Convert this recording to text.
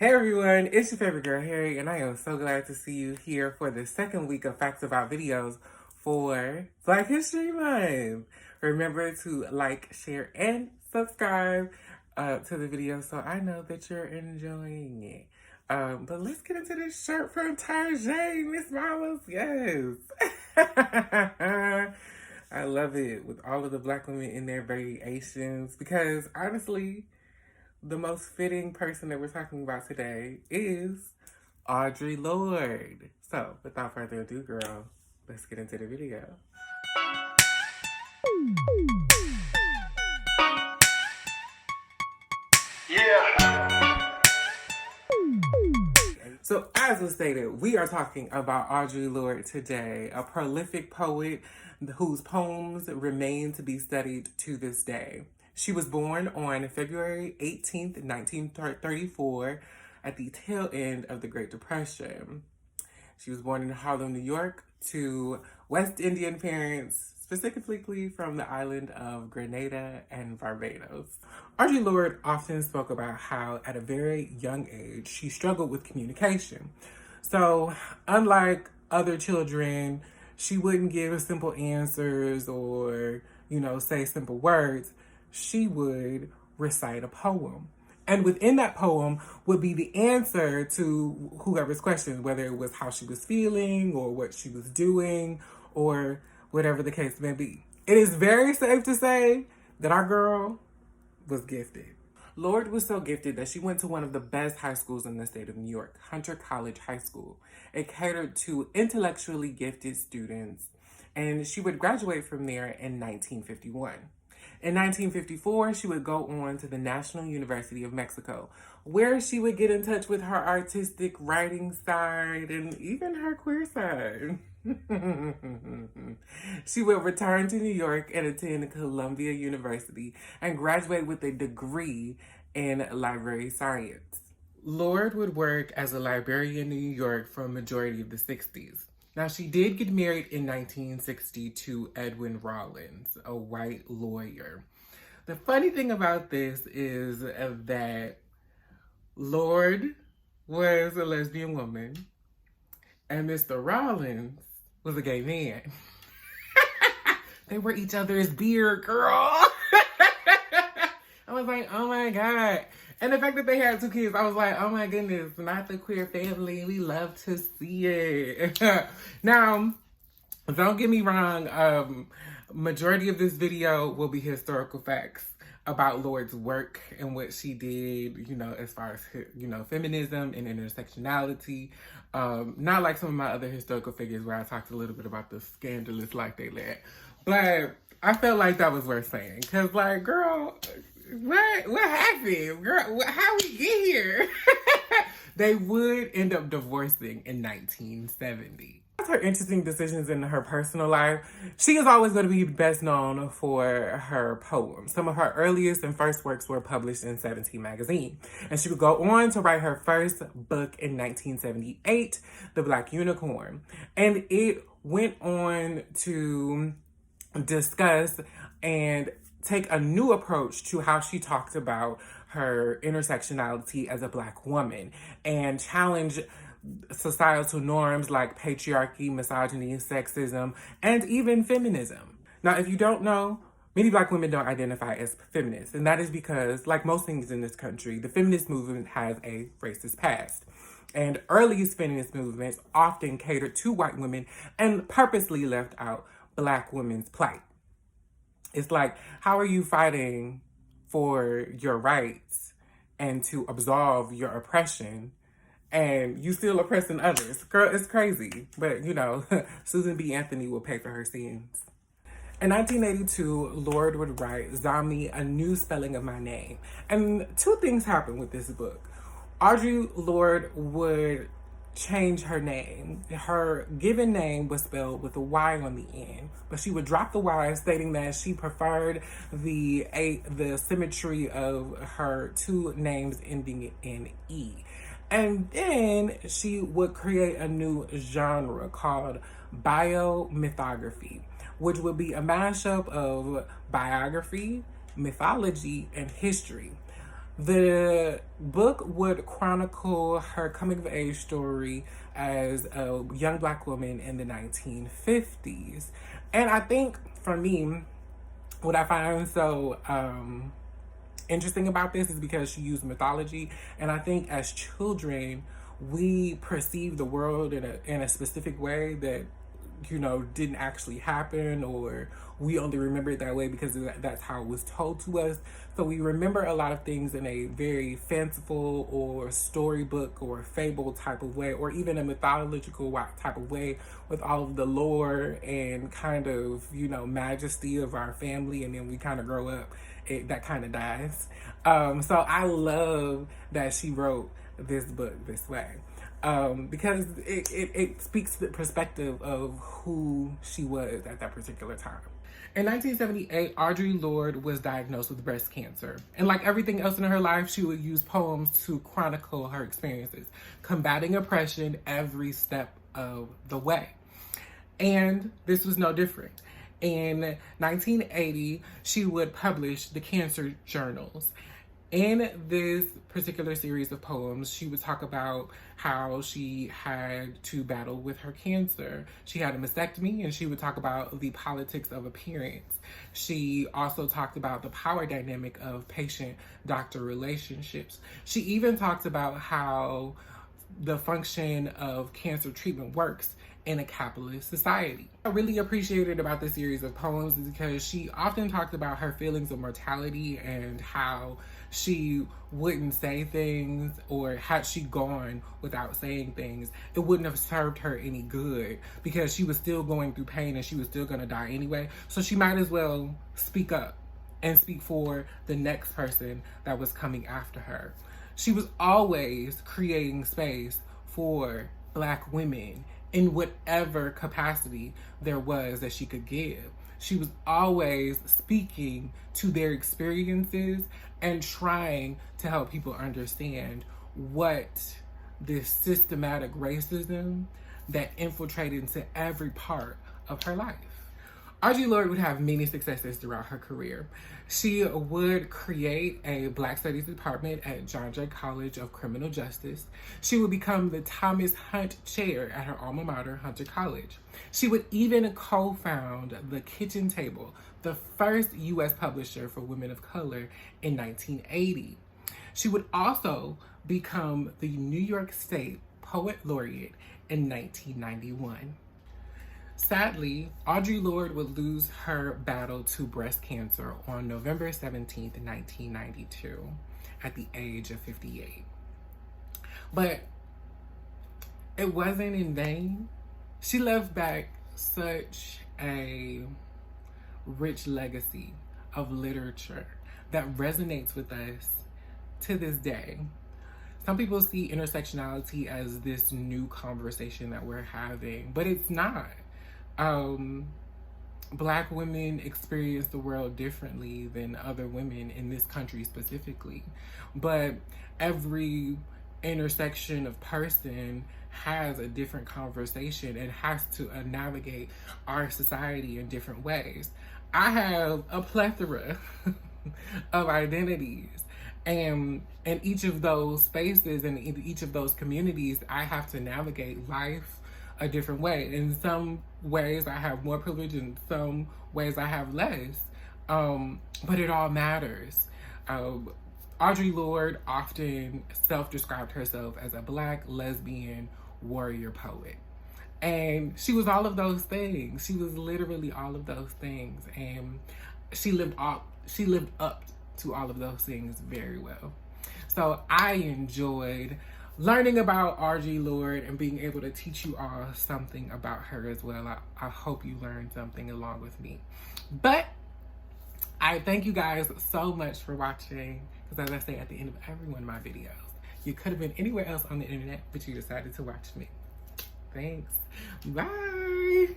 Hey everyone, it's your favorite girl, Harry, and I am so glad to see you here for the second week of Facts About videos for Black History Month. Remember to like, share, and subscribe to the video so I know that you're enjoying it. But let's get into this shirt from Tarjay, Miss Mamas, yes. I love it with all of the Black women in their variations because honestly, the most fitting person that we're talking about today is Audre Lorde. So, without further ado, girl, let's get into the video. Yeah. So, as was stated, we are talking about Audre Lorde today, a prolific poet whose poems remain to be studied to this day. She was born on February 18th, 1934, at the tail end of the Great Depression. She was born in Harlem, New York, to West Indian parents, specifically from the island of Grenada and Barbados. Audre Lorde often spoke about how, at a very young age, she struggled with communication. So, unlike other children, she wouldn't give simple answers or, say simple words. She would recite a poem. And within that poem would be the answer to whoever's question, whether it was how she was feeling or what she was doing or whatever the case may be. It is very safe to say that our girl was gifted. Lorde was so gifted that she went to one of the best high schools in the state of New York, Hunter College High School. It catered to intellectually gifted students, and she would graduate from there in 1951. In 1954, she would go on to the National University of Mexico, where she would get in touch with her artistic writing side and even her queer side. She would return to New York and attend Columbia University and graduate with a degree in library science. Lorde would work as a librarian in New York for a majority of the 60s. Now, she did get married in 1960 to Edwin Rollins, a white lawyer. The funny thing about this is that Lorde was a lesbian woman and Mr. Rollins was a gay man. They were each other's beard, girl. I was like, oh my God. And the fact that they had 2 kids, I was like, oh my goodness, not the queer family. We love to see it. Now, don't get me wrong. Majority of this video will be historical facts about Lorde's work and what she did, as far as, feminism and intersectionality. Not like some of my other historical figures where I talked a little bit about the scandalous life they led. But I felt like that was worth saying. Because, like, girl, what happened? Girl, how we get here? They would end up divorcing in 1970. Her interesting decisions in her personal life, she is always going to be best known for her poems. Some of her earliest and first works were published in 17 magazine. And she would go on to write her first book in 1978, The Black Unicorn. And it went on to discuss and take a new approach to how she talked about her intersectionality as a Black woman and challenge societal norms like patriarchy, misogyny, sexism, and even feminism. Now, if you don't know, many Black women don't identify as feminists, and that is because, like most things in this country, the feminist movement has a racist past. And earliest feminist movements often catered to white women and purposely left out Black women's plight. It's like, how are you fighting for your rights and to absolve your oppression and you still oppressing others? Girl, it's crazy. But, Susan B. Anthony will pay for her sins. In 1982, Lorde would write Zami, A New Spelling of My Name. And 2 things happened with this book. Audre Lorde would change her name. Her given name was spelled with a Y on the end, but she would drop the Y, stating that she preferred the symmetry of her 2 names ending in E. And then she would create a new genre called biomythography, which would be a mashup of biography, mythology, and history. The book would chronicle her coming of age story as a young Black woman in the 1950s. And I think for me, what I find so interesting about this is because she used mythology. And I think as children, we perceive the world in a specific way that, you know, didn't actually happen, or we only remember it that way because that's how it was told to us. So we remember a lot of things in a very fanciful or storybook or fable type of way, or even a mythological type of way, with all of the lore and kind of, you know, majesty of our family. And then we kind of grow up, that kind of dies. So I love that she wrote this book this way. Because it speaks to the perspective of who she was at that particular time. In 1978, Audre Lorde was diagnosed with breast cancer. And like everything else in her life, she would use poems to chronicle her experiences, combating oppression every step of the way. And this was no different. In 1980, she would publish the Cancer Journals. In this particular series of poems, she would talk about how she had to battle with her cancer. She had a mastectomy, and she would talk about the politics of appearance. She also talked about the power dynamic of patient-doctor relationships. She even talked about how the function of cancer treatment works in a capitalist society. I really appreciated about this series of poems is because she often talked about her feelings of mortality and how she wouldn't say things, or had she gone without saying things, it wouldn't have served her any good because she was still going through pain and she was still going to die anyway. So she might as well speak up and speak for the next person that was coming after her. She was always creating space for Black women in whatever capacity there was that she could give. She was always speaking to their experiences and trying to help people understand what this systematic racism that infiltrated into every part of her life. Audre Lorde would have many successes throughout her career. She would create a Black Studies department at John Jay College of Criminal Justice. She would become the Thomas Hunt Chair at her alma mater, Hunter College. She would even co-found The Kitchen Table, the first U.S. publisher for women of color, in 1980. She would also become the New York State Poet Laureate in 1991. Sadly, Audre Lorde would lose her battle to breast cancer on November 17th, 1992, at the age of 58. But it wasn't in vain. She left back such a rich legacy of literature that resonates with us to this day. Some people see intersectionality as this new conversation that we're having, but it's not. Black women experience the world differently than other women in this country specifically, but every intersection of person has a different conversation and has to navigate our society in different ways. I have a plethora of identities, and in each of those spaces and in each of those communities, I have to navigate life a different way. In some ways I have more privilege, in some ways I have less, but it all matters. Audre Lorde often self-described herself as a Black lesbian warrior poet, and she was all of those things. She was literally all of those things, and she lived up to all of those things very well. So I enjoyed learning about Audre Lorde and being able to teach you all something about her as well. I hope you learned something along with me. But I thank you guys so much for watching, because as I say at the end of every one of my videos, you could have been anywhere else on the internet, but you decided to watch me. Thanks. Bye.